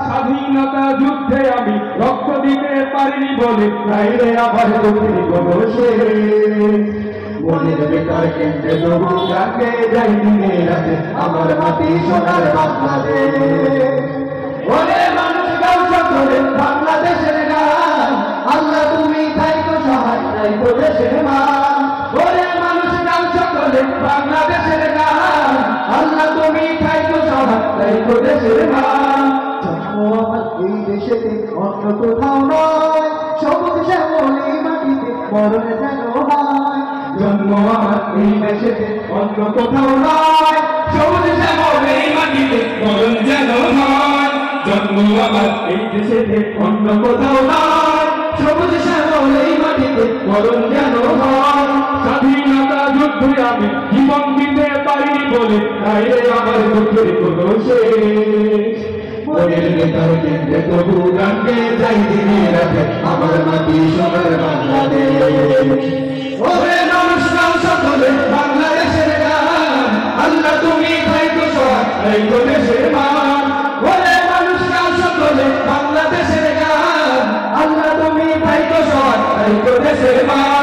স্বাধীনতা যুদ্ধে আমি রক্ত দিতে পারিনি বলে বাইরে আবার দুঃখী বসে মনের বেকার কেন্দ্রে তবু গানকে যাই দিনে রাতে আমার মাটি সোনার বাংলাদেশ। ওরে মানুষ গাও সকলে বাংলাদেশের গান, আল্লাহ তুমি থাইকো সহায় থাইকো দেশের মান। ওরে মানুষ গাও সকলে বাংলাদেশের গান, আল্লাহ তুমি থাইকো সহায় থাইকো দেশের মান। জন্ম আমার এই দেশেতে অন্য কোথাও নয়, সবুজ শ্যামল এই মাটিতে মরণ যেন হয়। জন্ম আমার এই দেশেতে অন্য কোথাও নয়, সবুজ শ্যামল এই মাটিতে মরণ যেন হয়। জন্ম আমার এই দেশেতে অন্য কোথাও নয়, সবুজ শ্যামল এই মাটিতে মরণ যেন হয়। স্বাধীনতা যুদ্ধে আমি জীবন দিতে পারিনি বলে বাইরে আবার দুঃখের কোনো শেষ। মনের বেকার কেন্দ্রে তবু গানকে যাই দিনে রাতে আমার মাটি সোনার বাংলাদেশ। ওরে মানুষ গাও সকলে বাংলাদেশের গান, আল্লাহ তুমি থাইকো সহায় থাইকো দেশের মান। ওরে মানুষ গাও সকলে বাংলাদেশের গান, আল্লাহ তুমি থাইকো সহায় থাইকো দেশের মান।